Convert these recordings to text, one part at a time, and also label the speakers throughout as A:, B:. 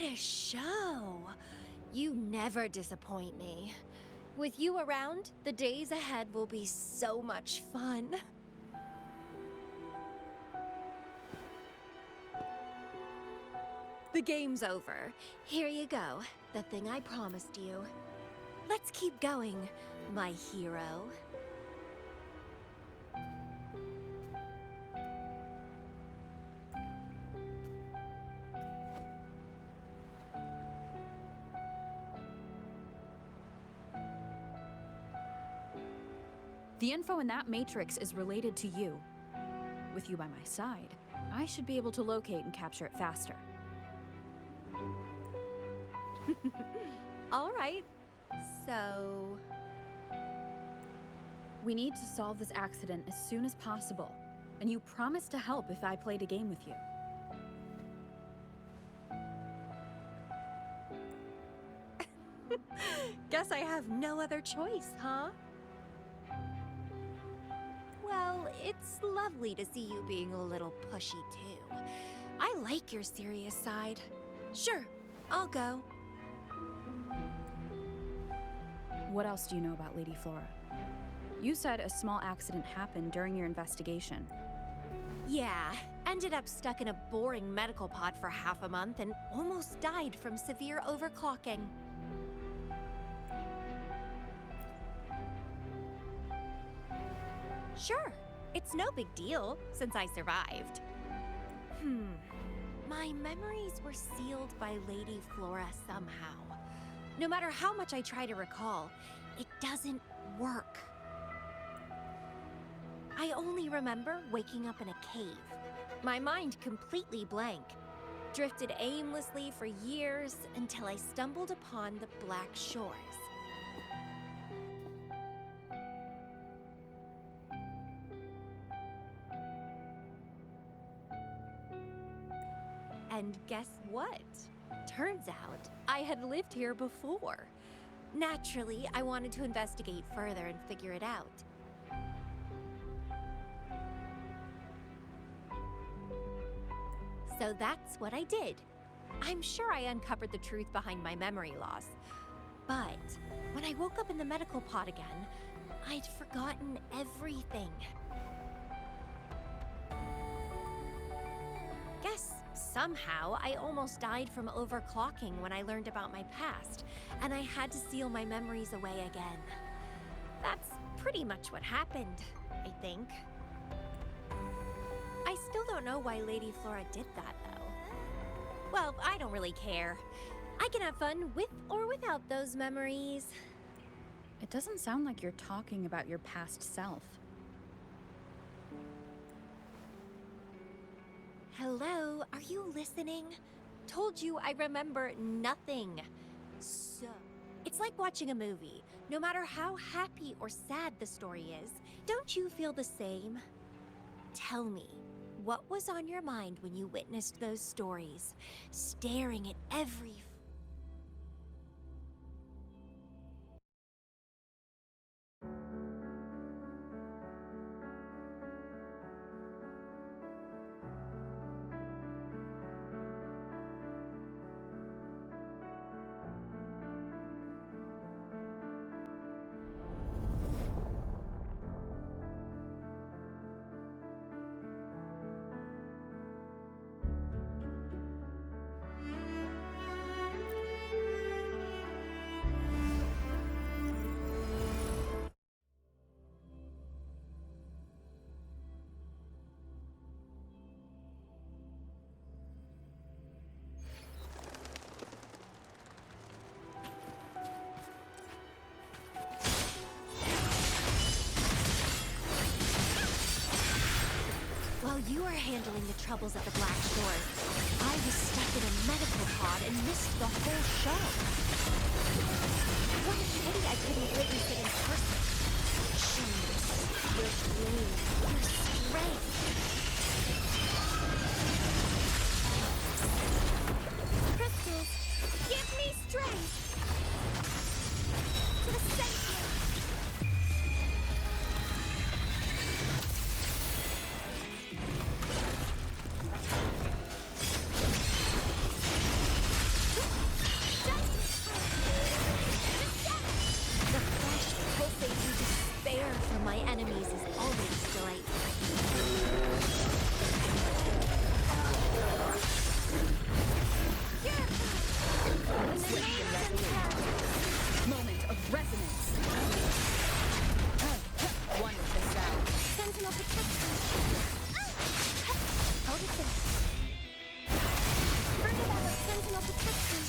A: What a show! You never disappoint me. With you around, the days ahead will be so much fun. The game's over. Here you go, the thing I promised you. Let's keep going, my hero.
B: The info in that matrix is related to you. With you by my side, I should be able to locate and capture it faster.
A: All right, so...
B: We need to solve this accident as soon as possible, and you promised to help if I played a game with you.
A: Guess I have no other choice, huh? Well, it's lovely to see you being a little pushy, too. I like your serious side. Sure, I'll go.
B: What else do you know about Lady Flora? You said a small accident happened during your investigation.
A: Yeah, ended up stuck in a boring medical pod for half a month and almost died from severe overclocking. Sure, it's no big deal since I survived. My memories were sealed by Lady Flora somehow. No matter how much I try to recall, it doesn't work. I only remember waking up in a cave, my mind completely blank, drifted aimlessly for years until I stumbled upon the Black Shores. And guess what? Turns out I had lived here before. Naturally, I wanted to investigate further and figure it out. So that's what I did. I'm sure I uncovered the truth behind my memory loss. But when I woke up in the medical pod again, I'd forgotten everything. Guess somehow I almost died from overclocking when I learned about my past, and I had to seal my memories away again. That's pretty much what happened, I think. I still don't know why Lady Flora did that, though. Well, I don't really care. I can have fun with or without those memories.
B: It doesn't sound like you're talking about your past self.
A: Hello, are you listening? Told you I remember nothing. So, it's like watching a movie. No matter how happy or sad the story is, don't you feel the same? Tell me, what was on your mind when you witnessed those stories, staring at every... While you were handling the troubles at the Black Shores, I was stuck in a medical pod and missed the whole show. What a pity I couldn't witness it in person. Show me your flame, your strength. Crystals, give me strength. To the center. my enemies is always delightful.
B: Moment of resonance. One with the sound.
A: Sentinel protection. Hold it there. Bring about sentinel protection.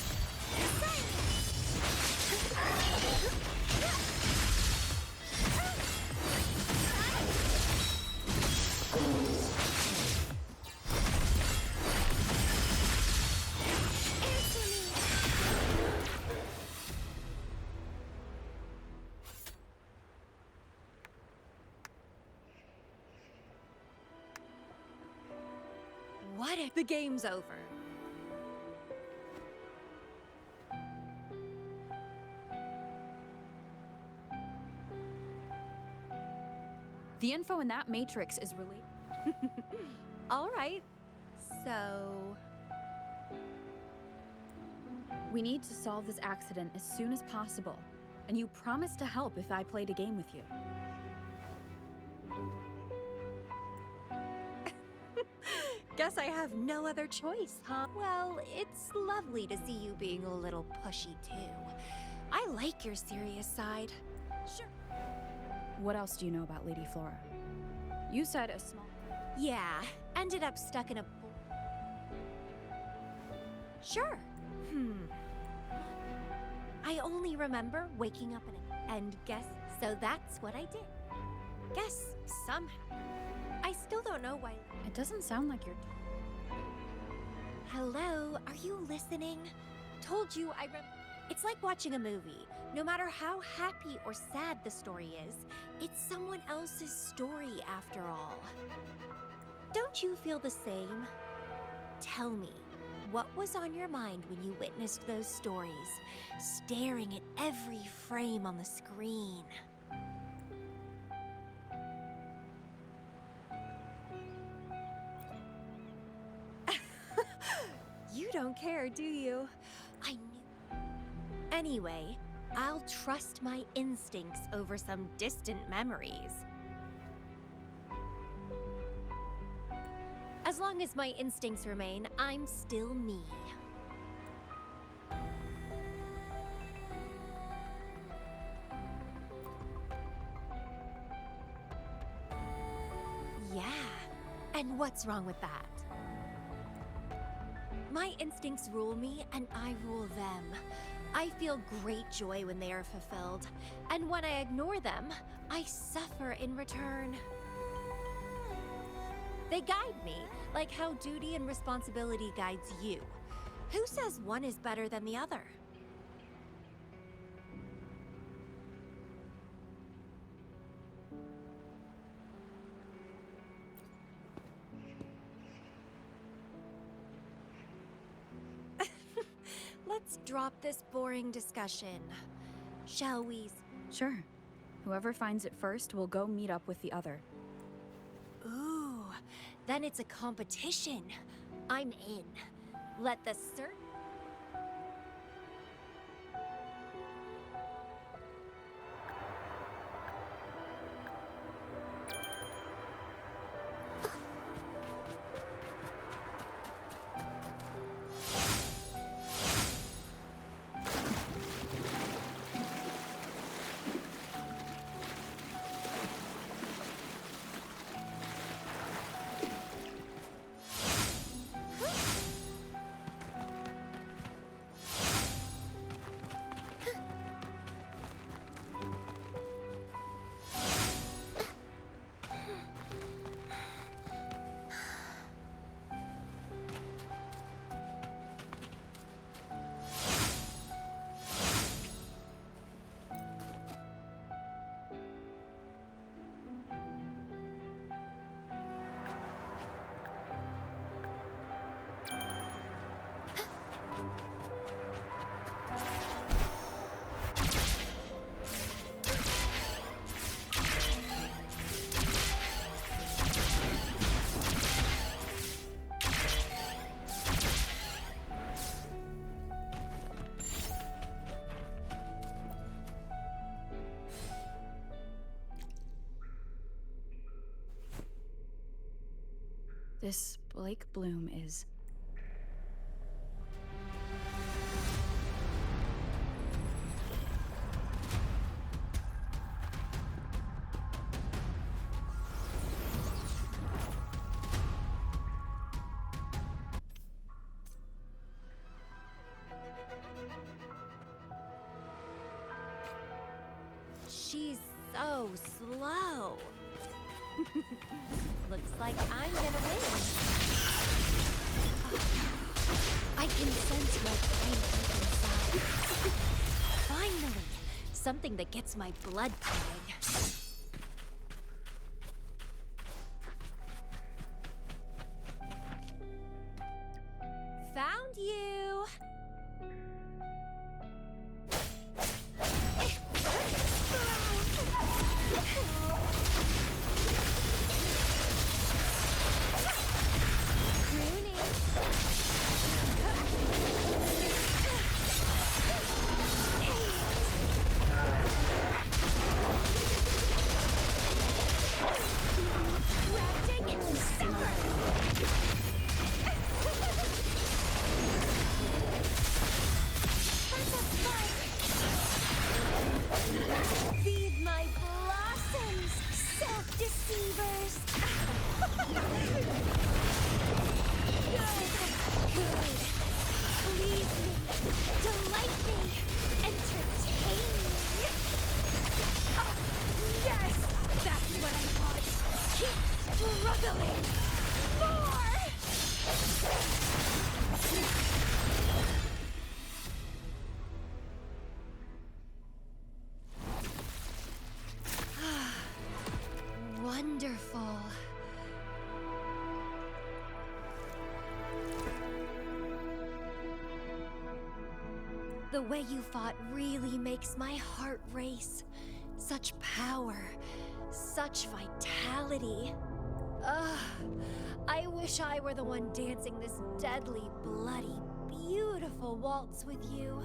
A: What if the game's over?
B: The info in that matrix is related.
A: All right. So,
B: We need to solve this accident as soon as possible. And you promised to help if I played a game with you.
A: guess I have no other choice, huh? Well, it's lovely to see you being a little pushy too. I like your serious side. Sure.
B: What else do you know about Lady Flora? You said a small...
A: Yeah, ended up stuck in a... Sure. I only remember waking up and guess, so that's what I did. Guess somehow. I still don't know why.
B: It doesn't sound like you're...
A: Hello, are you listening? Told you It's like watching a movie. No matter how happy or sad the story is, it's someone else's story after all. Don't you feel the same? Tell me, what was on your mind when you witnessed those stories, staring at every frame on the screen? You don't care, do you? I knew. Anyway, I'll trust my instincts over some distant memories. As long as my instincts remain, I'm still me. Yeah, and what's wrong with that? My instincts rule me, and I rule them. I feel great joy when they are fulfilled, and when I ignore them, I suffer in return. They guide me, like how duty and responsibility guides you. Who says one is better than the other? Let's drop this boring discussion, shall we?
B: Sure. Whoever finds it first will go meet up with the other.
A: Ooh, then it's a competition. I'm in. Let the search...
B: This Blake Bloom is...
A: She's so slow. Looks like I'm gonna win. I can sense my brain deep inside. Finally, something that gets my blood pumping. Found you! Feed my blossoms, self-deceivers! Good. Please me, delight me, entertain me! Oh, yes! That's what I want! Keep struggling! More! Wonderful. The way you fought really makes my heart race. Such power, such vitality. I wish I were the one dancing this deadly, bloody, beautiful waltz with you.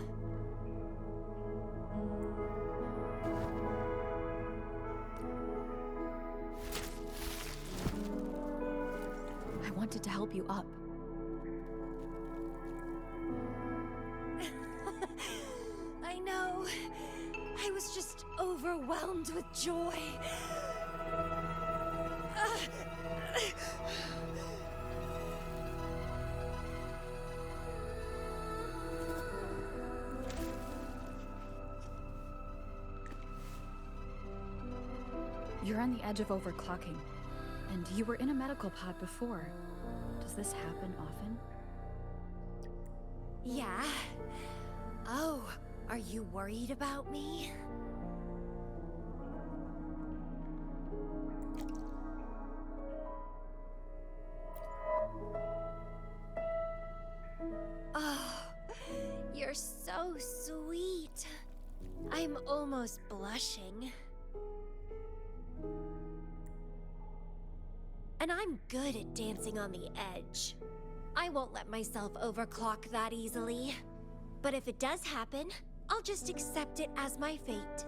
B: I wanted to help you up.
A: I know. I was just overwhelmed with joy.
B: You're on the edge of overclocking, and you were in a medical pod before. Does this happen often?
A: Yeah. Oh, are you worried about me? Oh, you're so sweet. I'm almost blushing. And I'm good at dancing on the edge. I won't let myself overclock that easily. But if it does happen, I'll just accept it as my fate.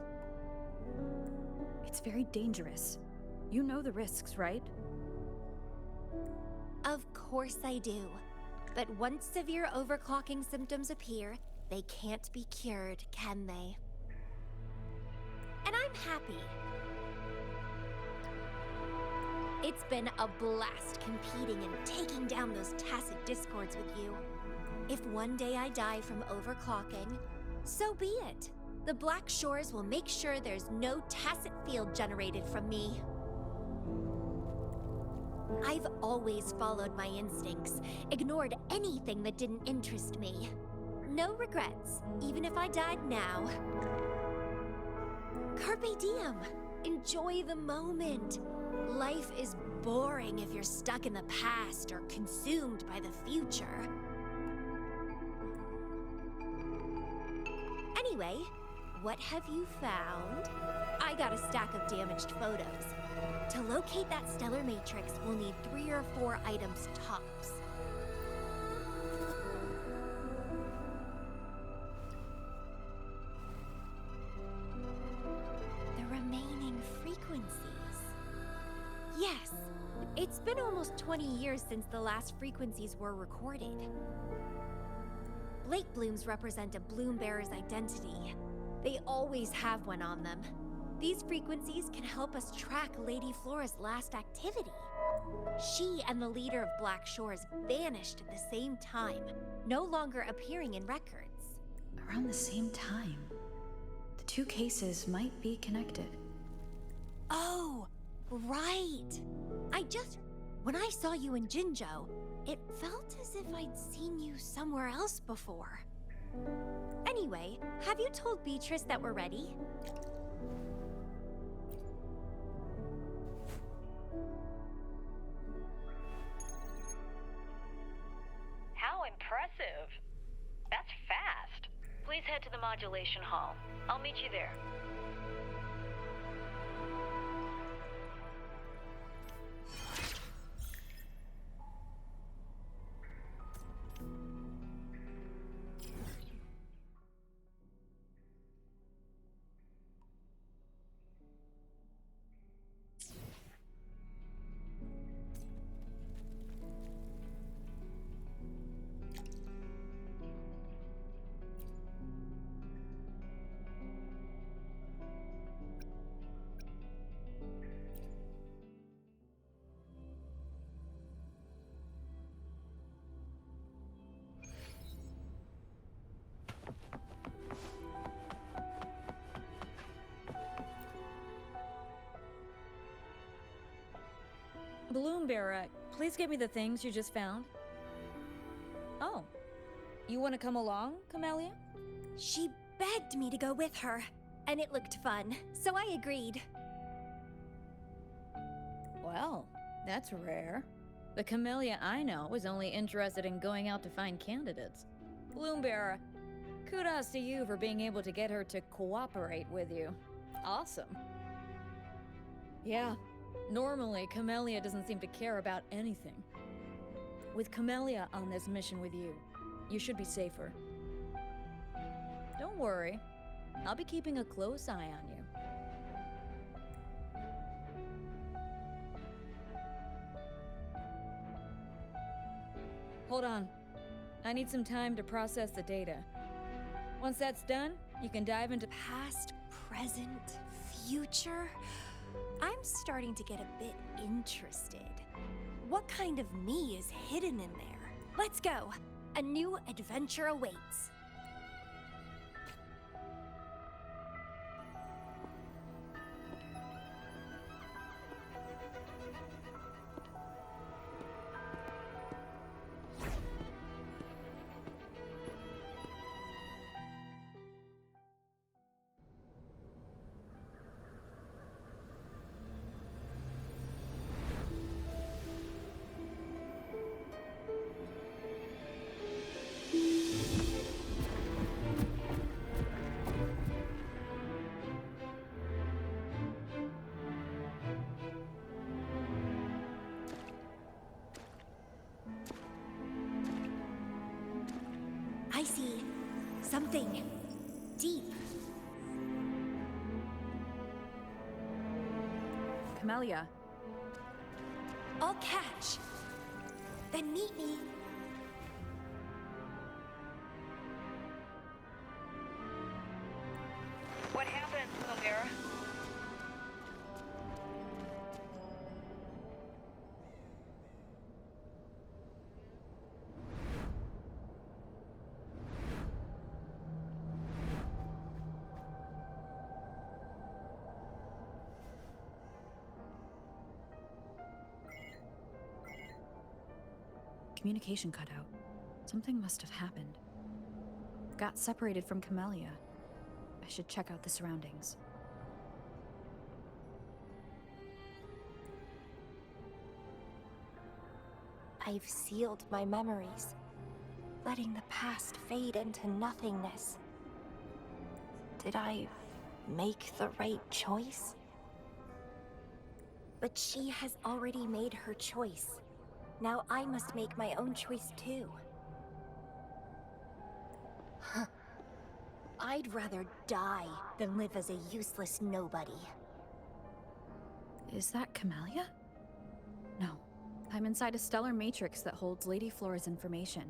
B: It's very dangerous. You know the risks, right?
A: Of course I do. But once severe overclocking symptoms appear, they can't be cured, can they? And I'm happy. It's been a blast competing and taking down those tacit discords with you. If one day I die from overclocking, so be it. The Black Shores will make sure there's no tacit field generated from me. I've always followed my instincts, ignored anything that didn't interest me. No regrets, even if I died now. Carpe diem. Enjoy the moment. Life is boring if you're stuck in the past or consumed by the future. Anyway, what have you found? I got a stack of damaged photos. To locate that stellar matrix, we'll need 3 or 4 items tops. The remaining frequencies. Yes, it's been almost almost 20 years since the last frequencies were recorded. Lake blooms represent a bloom bearer's identity. They always have one on them. These frequencies can help us track Lady Flora's last activity. She and the leader of Black Shores vanished at the same time, no longer appearing in records.
B: Around the same time, the two cases might be connected.
A: Oh, right. When I saw you in Jinzhou, it felt as if I'd seen you somewhere else before. Anyway, have you told Beatrice that we're ready?
C: How impressive! That's fast. Please head to the modulation hall. I'll meet you there.
D: Bloombearer, please give me the things you just found. Oh, you want to come along, Camellia?
A: She begged me to go with her, and it looked fun, so I agreed.
D: Well, that's rare. The Camellia I know is only interested in going out to find candidates. Bloombearer, kudos to you for being able to get her to cooperate with you. Awesome. Yeah, normally Camellia doesn't seem to care about anything. With Camellia on this mission with you, you should be safer. Don't worry, I'll be keeping a close eye on you. Hold on. I need some time to process the data. Once that's done, you can dive into
A: Past, present, future? I'm starting to get a bit interested. What kind of me is hidden in there? Let's go! A new adventure awaits. I see something deep.
B: Camellia,
A: I'll catch. Then meet me.
C: What happened, Bloombearer?
B: communication cut out. Something must have happened. Got separated from Camellia. I should check out the surroundings.
A: I've sealed my memories, letting the past fade into nothingness. Did I make the right choice? But she has already made her choice. Now I must make my own choice too. I'd rather die than live as a useless nobody.
B: Is that Camellia? No, I'm inside a stellar matrix that holds Lady Flora's information.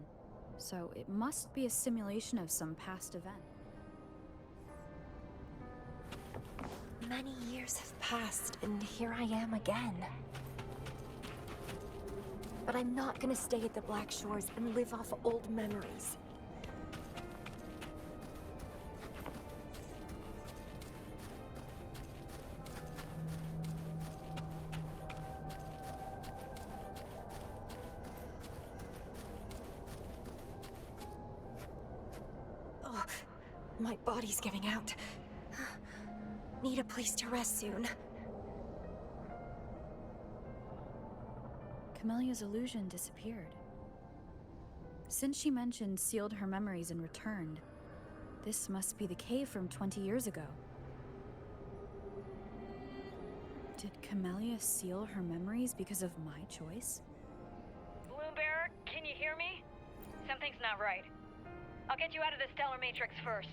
B: So it must be a simulation of some past event.
A: Many years have passed, and here I am again. But I'm not gonna stay at the Black Shores and live off old memories. Oh, my body's giving out. Need a place to rest soon.
B: Camelia's illusion disappeared. Since she mentioned sealed her memories and returned, this must be the cave from 20 years ago. Did Camellia seal her memories because of my choice?
C: Bloombearer, can you hear me? Something's not right. I'll get you out of the stellar matrix first.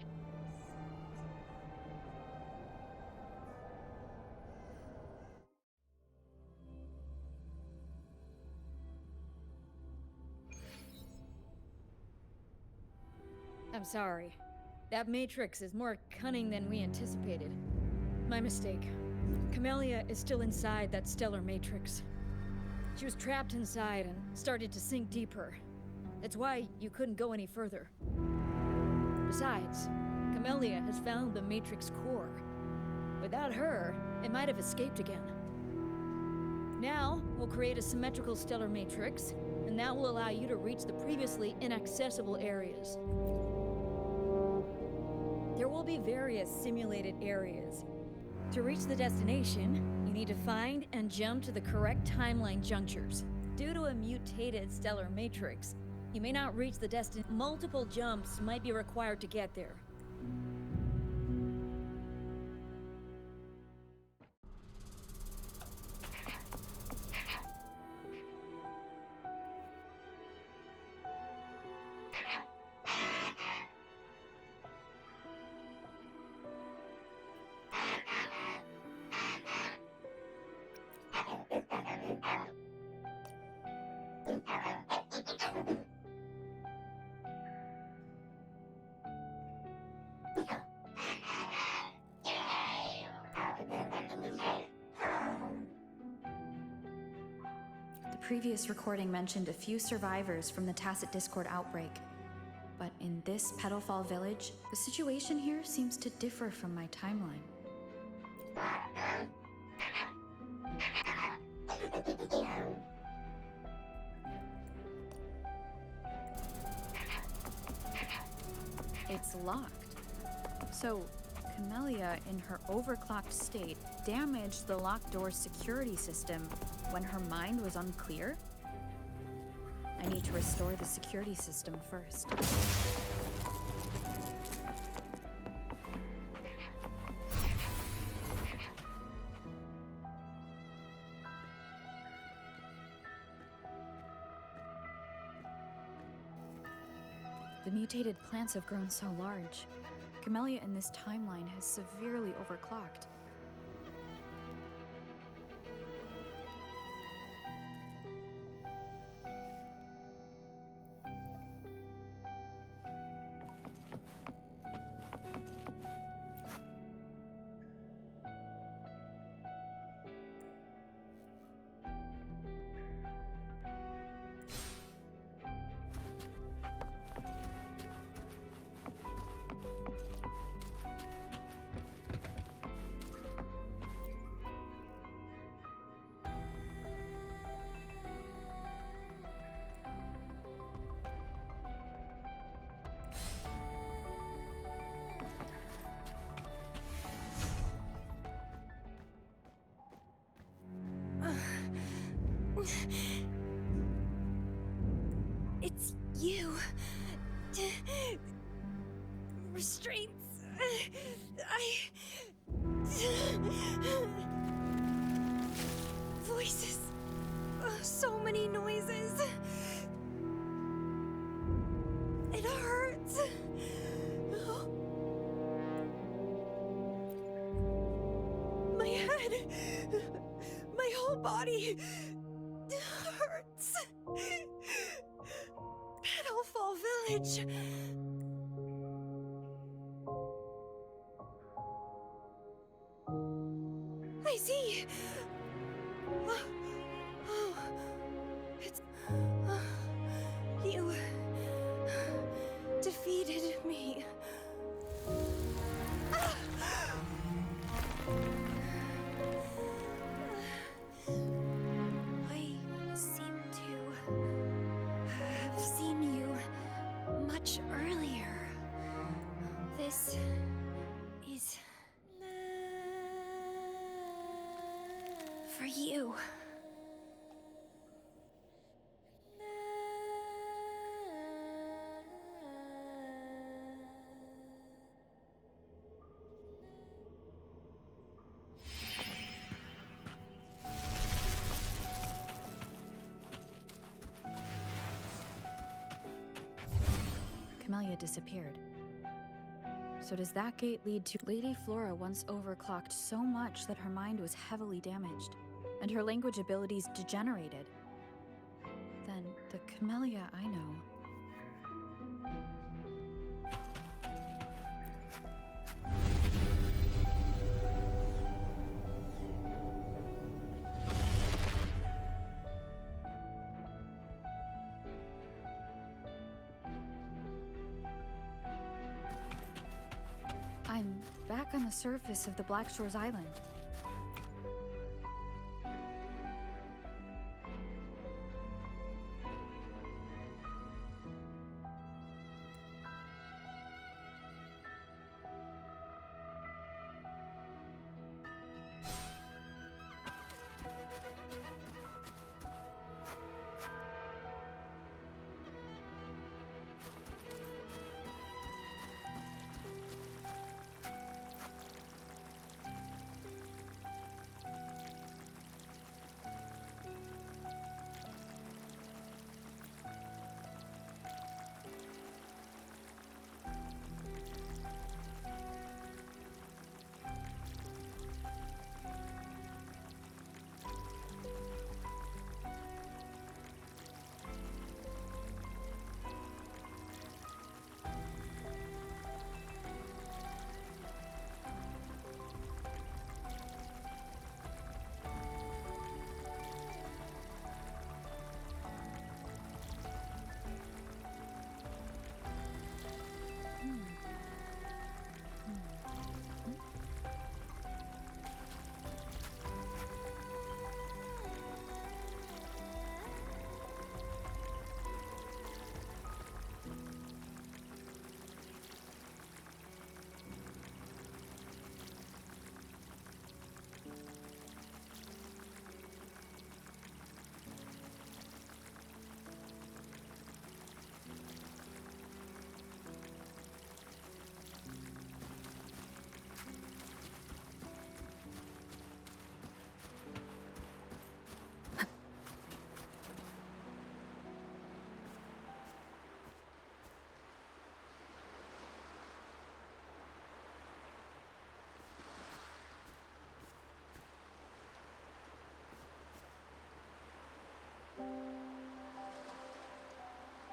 D: I'm sorry. That matrix is more cunning than we anticipated. My mistake. Camellia is still inside that stellar matrix. She was trapped inside and started to sink deeper. That's why you couldn't go any further. Besides, Camellia has found the matrix core. Without her, it might have escaped again. Now, we'll create a symmetrical stellar matrix, and that will allow you to reach the previously inaccessible areas. There will be various simulated areas. To reach the destination, you need to find and jump to the correct timeline junctures. Due to a mutated stellar matrix, you may not reach the destination. Multiple jumps might be required to get there.
B: The previous recording mentioned a few survivors from the Tacit Discord outbreak. But in this Petalfall village, the situation here seems to differ from my timeline. It's locked. So, Camellia, in her overclocked state, damaged the locked door's security system when her mind was unclear? I need to restore the security system first. The mutated plants have grown so large. Camellia in this timeline has severely overclocked.
A: It's you. Restraints. Voices. So many noises. It hurts. My head. My whole body. hurts. Petalfall Village. I see. Oh, it's. You defeated me. I seem to have seen you much earlier. This is for you.
B: Camellia disappeared. So does that gate lead to... Lady Flora once overclocked so much that her mind was heavily damaged, and her language abilities degenerated. Then the Camellia I know... I'm back on the surface of the Black Shores Island.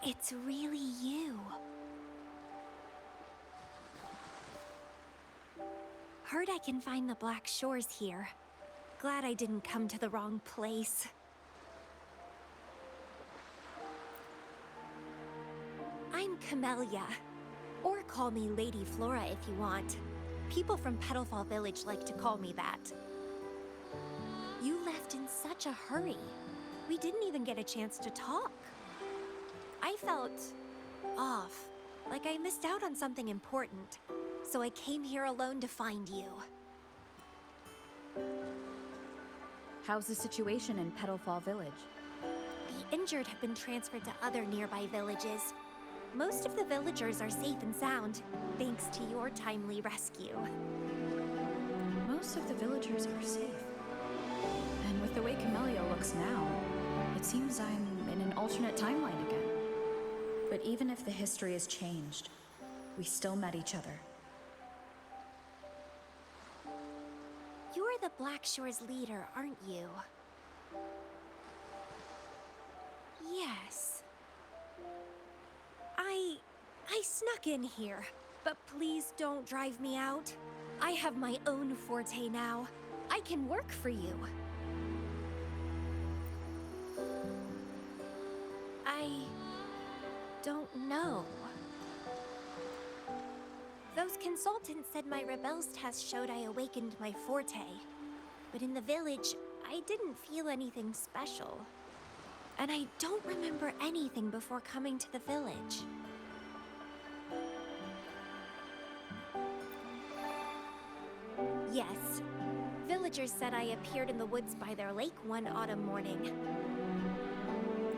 A: It's really you. Heard I can find the Black Shores here. Glad I didn't come to the wrong place. I'm Camellia. Or call me Lady Flora if you want. People from Petalfall Village like to call me that. You left in such a hurry. We didn't even get a chance to talk. I felt off, like I missed out on something important. So I came here alone to find you.
B: How's the situation in Petalfall Village?
A: The injured have been transferred to other nearby villages. Most of the villagers are safe and sound, thanks to your timely rescue.
B: Most of the villagers are safe. And with the way Camellia looks now, it seems I'm in an alternate timeline again. But even if the history has changed, we still met each other.
A: You're the Black Shores leader, aren't you? Yes. I snuck in here, but please don't drive me out. I have my own forte now. I can work for you. I don't know. Those consultants said my rebels test showed I awakened my forte. But in the village, I didn't feel anything special. And I don't remember anything before coming to the village. Yes. Villagers said I appeared in the woods by their lake one autumn morning.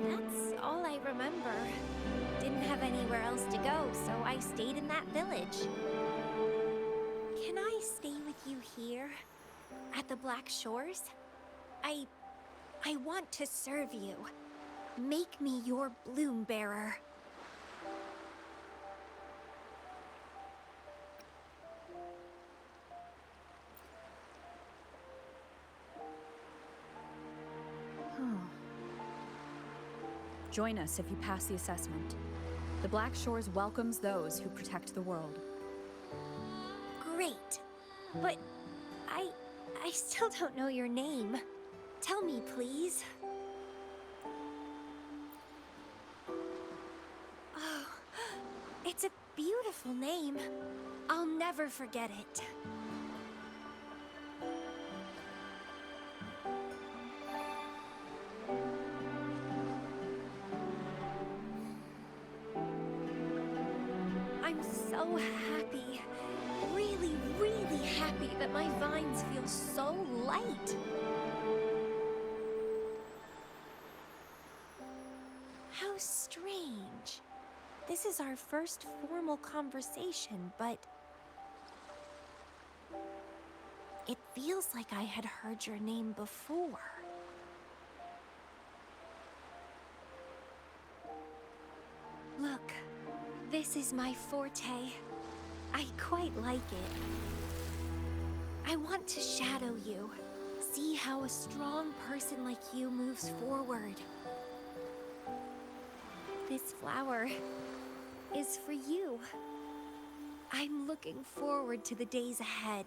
A: That's all I remember. Didn't have anywhere else to go, so I stayed in that village. Can I stay with you here? At the Black Shores? I want to serve you. Make me your bloom bearer.
B: Join us if you pass the assessment. The Black Shores welcomes those who protect the world.
A: Great. But I still don't know your name. Tell me, please. Oh, it's a beautiful name. I'll never forget it. I'm so happy. Really, really happy that my vines feel so light. How strange. This is our first formal conversation, but it feels like I had heard your name before. Look, this is my forte. I quite like it. I want to shadow you. See how a strong person like you moves forward. This flower is for you. I'm looking forward to the days ahead.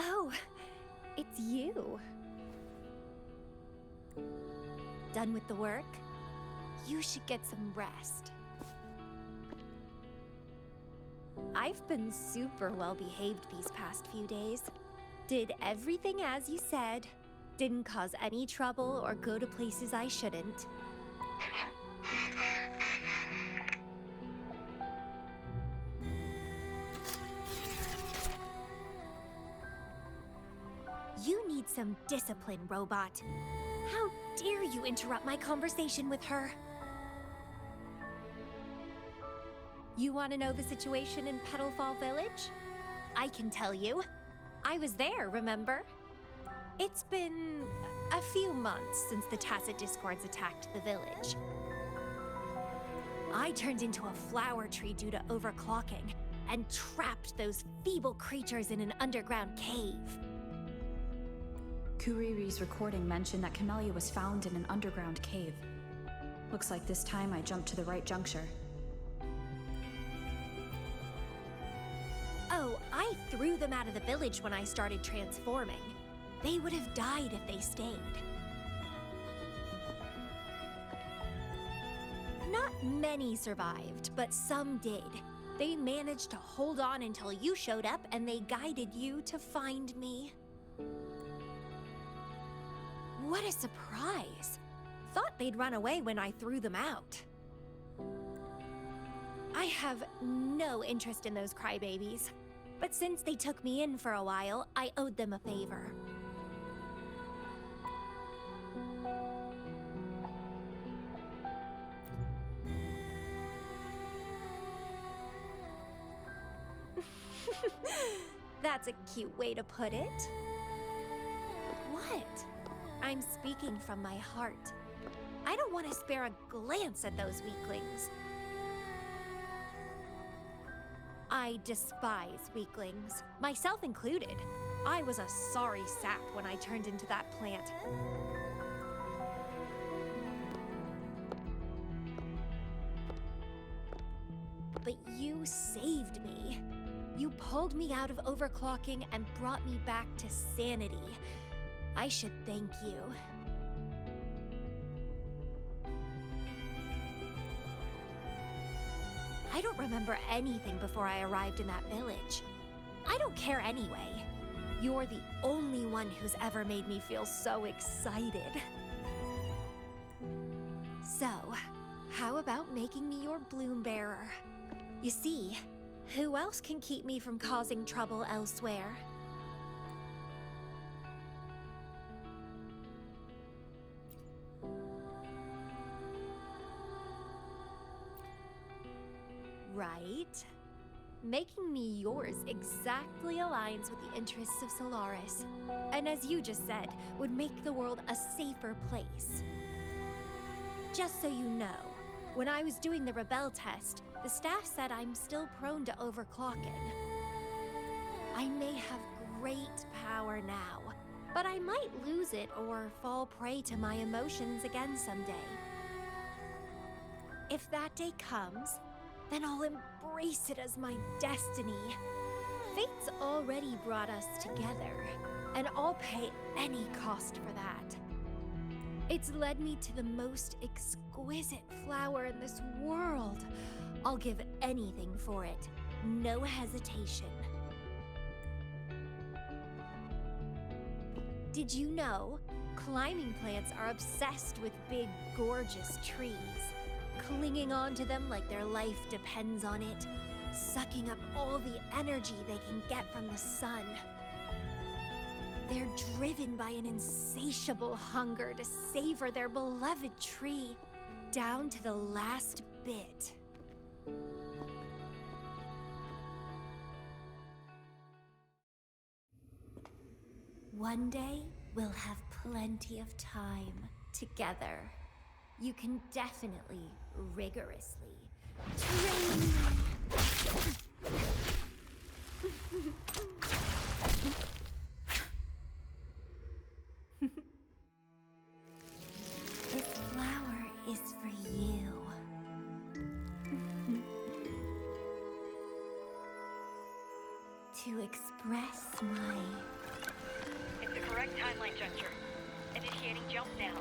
A: Oh, it's you. Done with the work? You should get some rest. I've been super well behaved these past few days. Did everything as you said. Didn't cause any trouble or go to places I shouldn't. You need some discipline, robot. How dare you interrupt my conversation with her? You want to know the situation in Petalfall Village? I can tell you. I was there, remember? It's been a few months since the Tacit Discords attacked the village. I turned into a flower tree due to overclocking and trapped those feeble creatures in an underground cave.
B: Kuriri's recording mentioned that Camellia was found in an underground cave. Looks like this time I jumped to the right juncture.
A: Oh, I threw them out of the village when I started transforming. They would have died if they stayed. Not many survived, but some did. They managed to hold on until you showed up and they guided you to find me. What a surprise! Thought they'd run away when I threw them out. I have no interest in those crybabies. But since they took me in for a while, I owed them a favor. That's a cute way to put it. What? I'm speaking from my heart. I don't want to spare a glance at those weaklings. I despise weaklings, myself included. I was a sorry sap when I turned into that plant. But you saved me. You pulled me out of overclocking and brought me back to sanity. I should thank you. I don't remember anything before I arrived in that village. I don't care anyway. You're the only one who's ever made me feel so excited. So, how about making me your bloom bearer? You see, who else can keep me from causing trouble elsewhere? Right? Making me yours exactly aligns with the interests of Solaris. And as you just said, would make the world a safer place. Just so you know, when I was doing the Rebel test, the staff said I'm still prone to overclocking. I may have great power now, but I might lose it or fall prey to my emotions again someday. If that day comes, then I'll embrace it as my destiny. Fate's already brought us together, and I'll pay any cost for that. It's led me to the most exquisite flower in this world. I'll give anything for it, no hesitation. Did you know? Climbing plants are obsessed with big, gorgeous trees, clinging onto them like their life depends on it, sucking up all the energy they can get from the sun. They're driven by an insatiable hunger to savor their beloved tree, down to the last bit. One day, we'll have plenty of time together. You can definitely, rigorously train. This flower is for you. To express my...
C: It's the correct timeline juncture. Initiating jump now.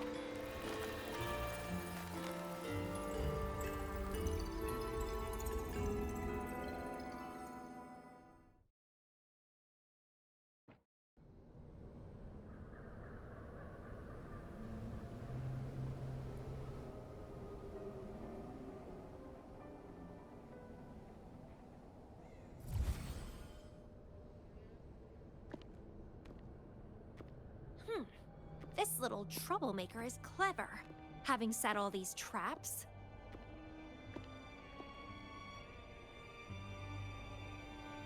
A: This little troublemaker is clever, having set all these traps.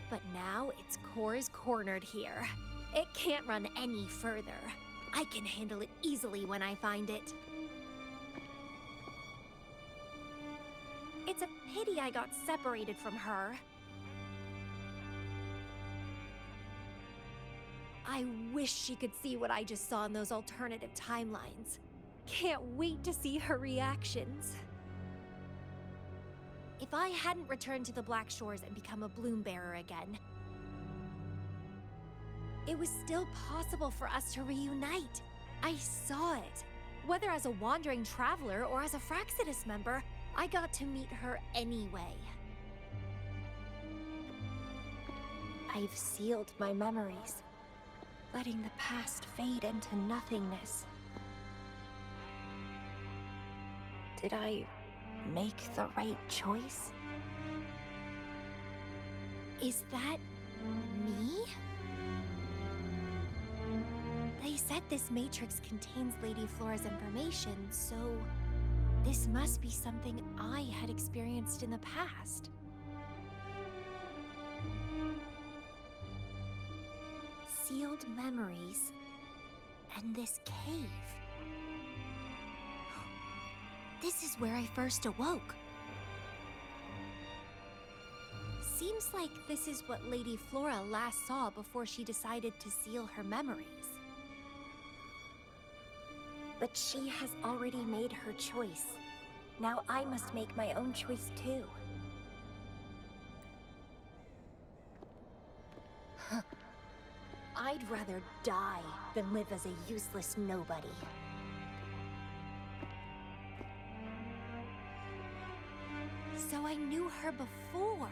A: But now its core is cornered here. It can't run any further. I can handle it easily when I find it. It's a pity I got separated from her. I wish she could see what I just saw in those alternative timelines. Can't wait to see her reactions. If I hadn't returned to the Black Shores and become a bloom bearer again, it was still possible for us to reunite. I saw it. Whether as a wandering traveler or as a Fraxidus member, I got to meet her anyway. I've sealed my memories, letting the past fade into nothingness. Did I make the right choice? Is that me? They said this matrix contains Lady Flora's information, so this must be something I had experienced in the past. Sealed memories and this cave. This is where I first awoke. Seems like this is what Lady Flora last saw before she decided to seal her memories. But she has already made her choice. Now I must make my own choice too. I'd rather die than live as a useless nobody. So I knew her before.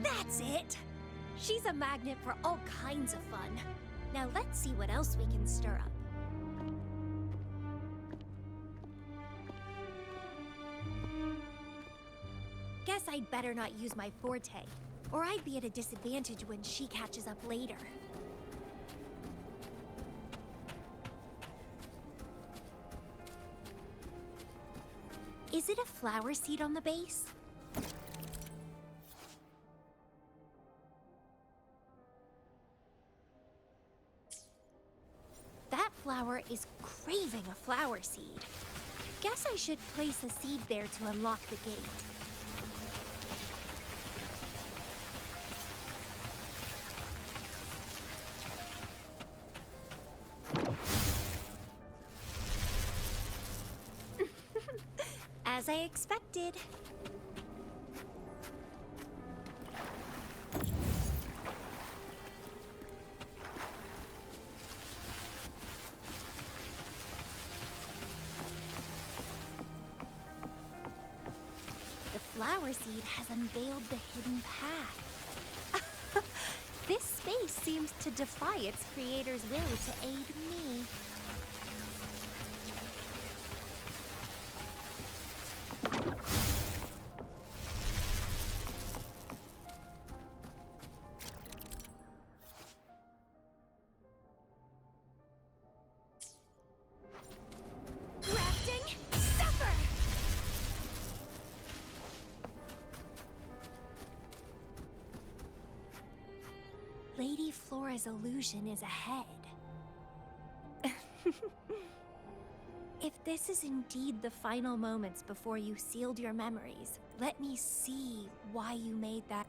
A: That's it! She's a magnet for all kinds of fun. Now let's see what else we can stir up. Guess I'd better not use my forte, or I'd be at a disadvantage when she catches up later. Is it a flower seed on the base? That flower is craving a flower seed. Guess I should place a seed there to unlock the gate. As I expected. The flower seed has unveiled the hidden path. This space seems to defy its creator's will to aid me. Lady Flora's illusion is ahead. If this is indeed the final moments before you sealed your memories, let me see why you made that.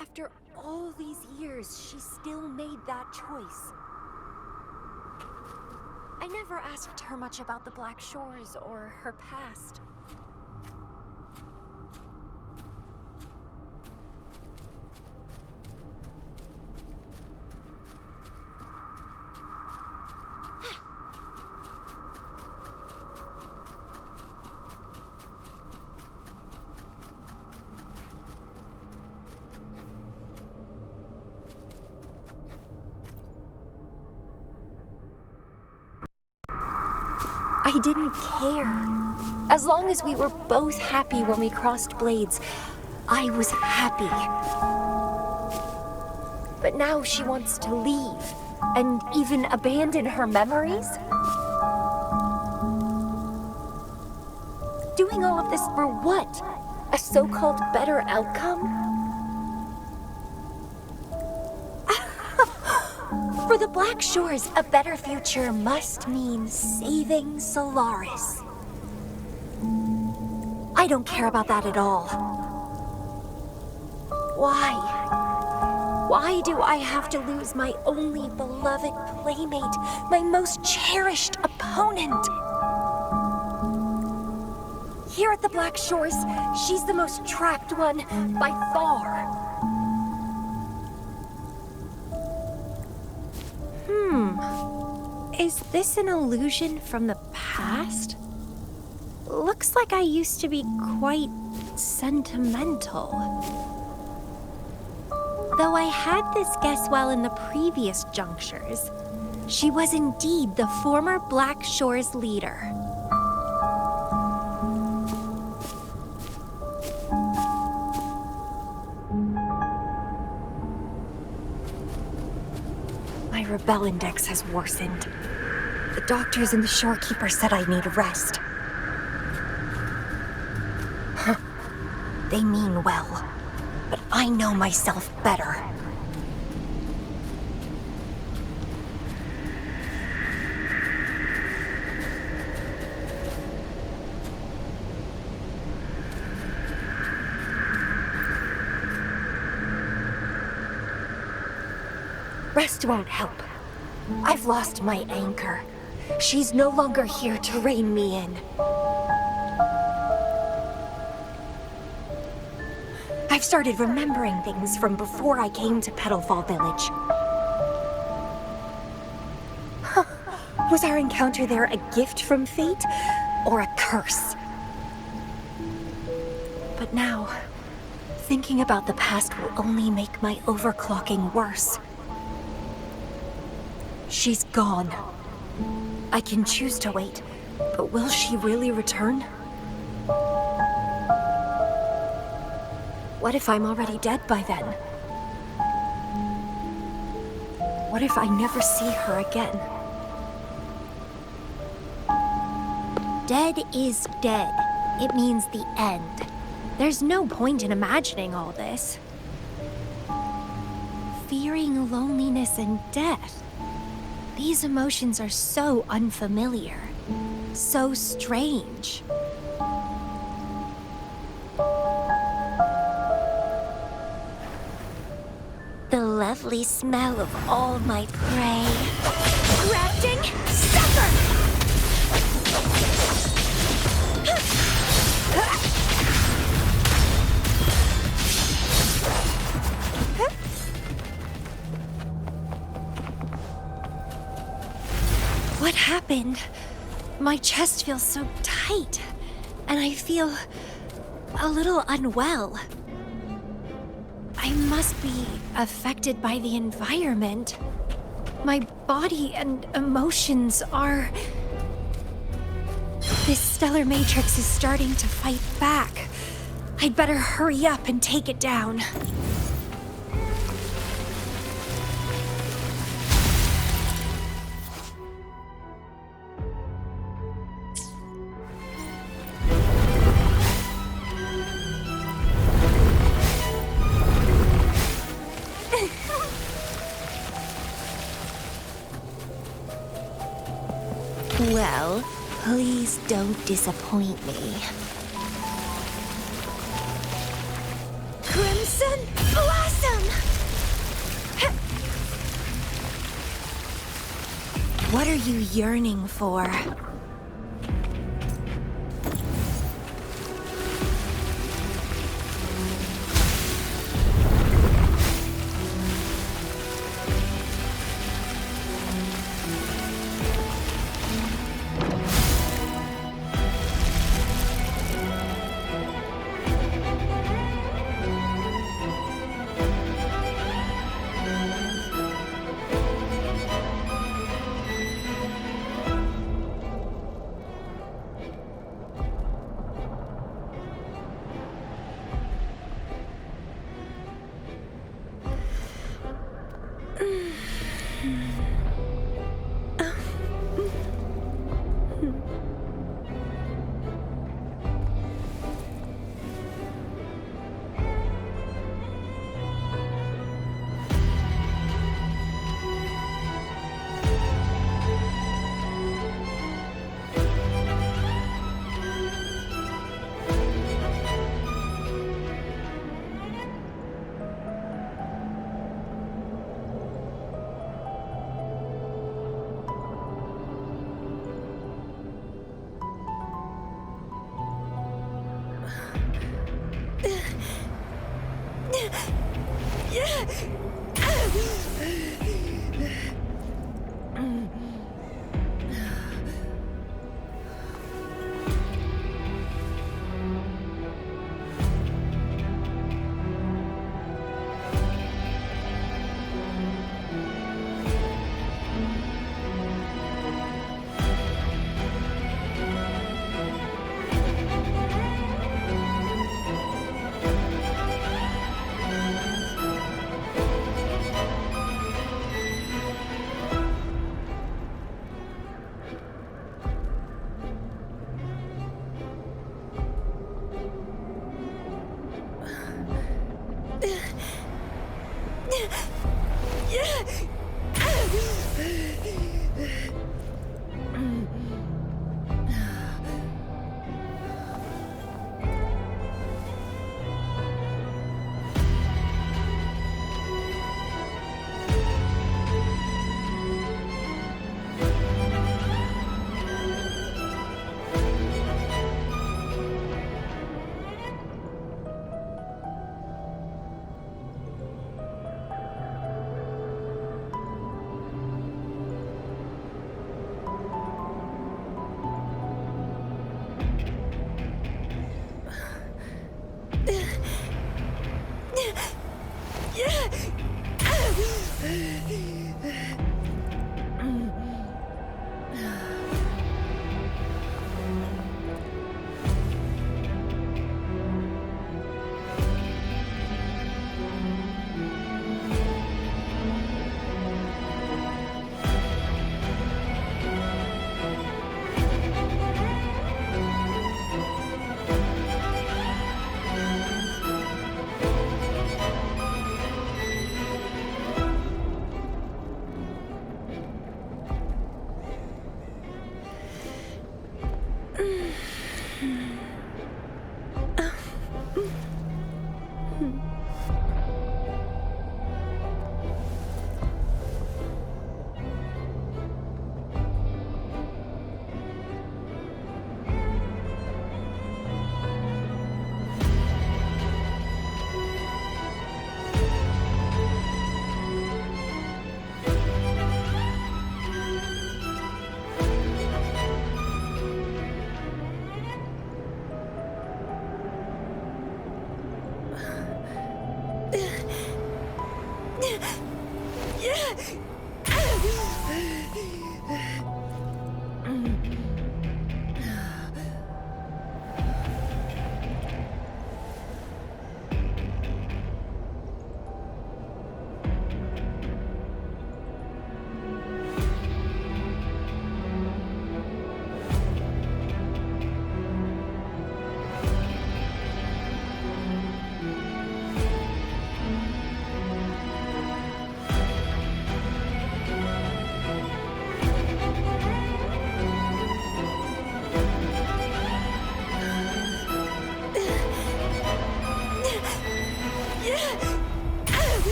A: After all these years, she still made that choice. I never asked her much about the Black Shores or her past. I didn't care. As long as we were both happy when we crossed blades, I was happy. But now she wants to leave, and even abandon her memories? Doing all of this for what? A so-called better outcome? For the Black Shores, a better future must mean saving Solaris. I don't care about that at all. Why? Why do I have to lose my only beloved playmate, my most cherished opponent? Here at the Black Shores, she's the most trapped one by far. Is this an illusion from the past? Looks like I used to be quite sentimental. Though I had this guess well in the previous junctures, she was indeed the former Black Shore's leader. My rebel index has worsened. The doctors and the shorekeeper said I need rest. Huh. They mean well, but I know myself better. Rest won't help. I've lost my anchor. She's no longer here to rein me in. I've started remembering things from before I came to Petalfall Village. Huh. Was our encounter there a gift from fate, or a curse? But now, thinking about the past will only make my overclocking worse. She's gone. I can choose to wait, but will she really return? What if I'm already dead by then? What if I never see her again? Dead is dead. It means the end. There's no point in imagining all this. Fearing loneliness and death. These emotions are so unfamiliar, so strange. The lovely smell of all my prey. Grafting, sucker! What happened? My chest feels so tight, and I feel a little unwell. I must be affected by the environment. My body and emotions are... This stellar matrix is starting to fight back. I'd better hurry up and take it down. Well, please don't disappoint me. Crimson Blossom! What are you yearning for?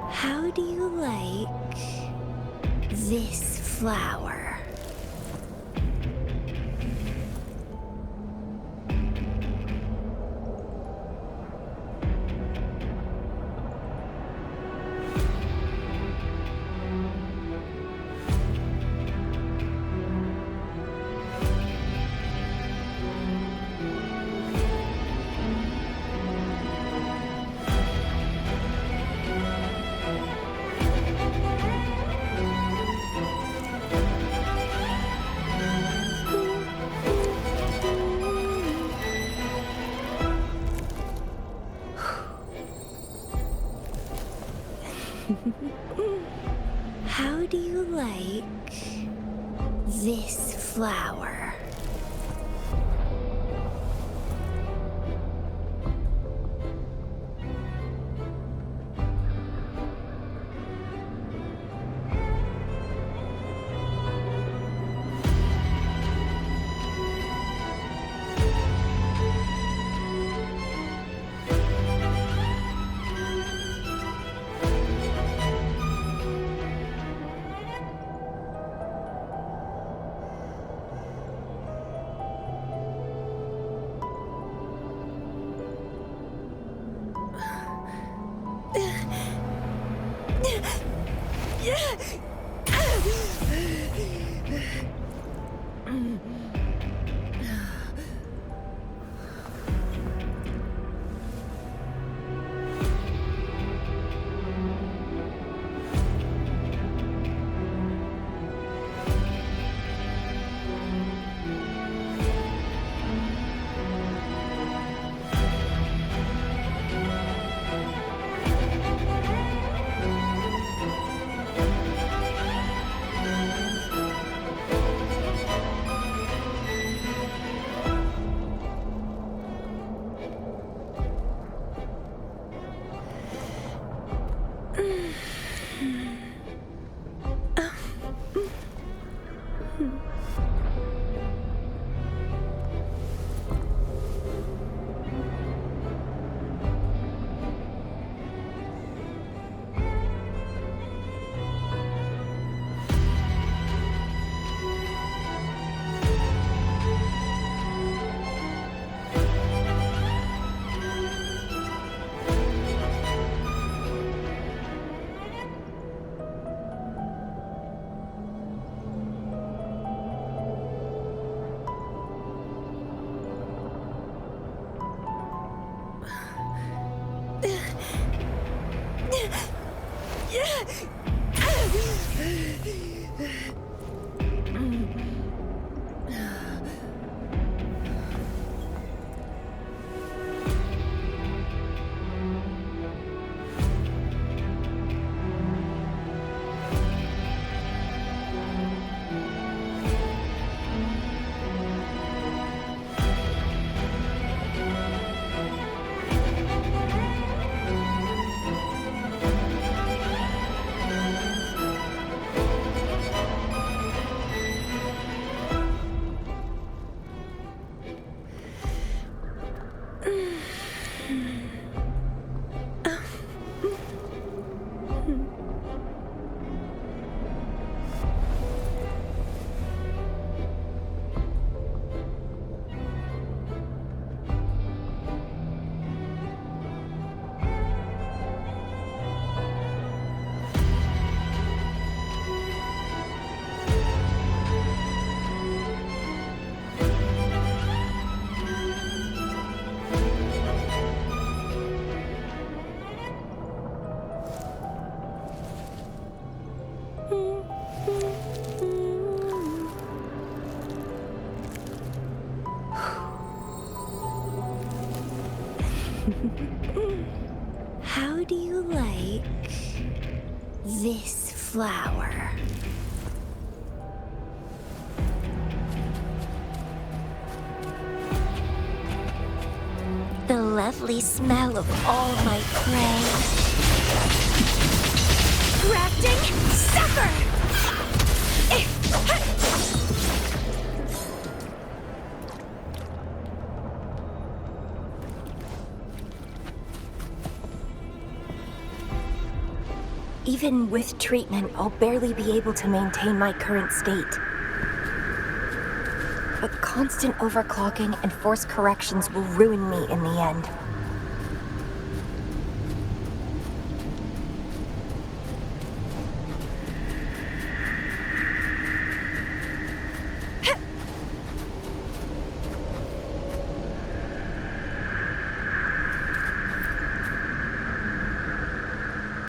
A: How do you like this flower? How do you like this flower? How do you like this flower? The lovely smell of all my prey. Grafting sucker! Even with treatment, I'll barely be able to maintain my current state. But constant overclocking and forced corrections will ruin me in the end.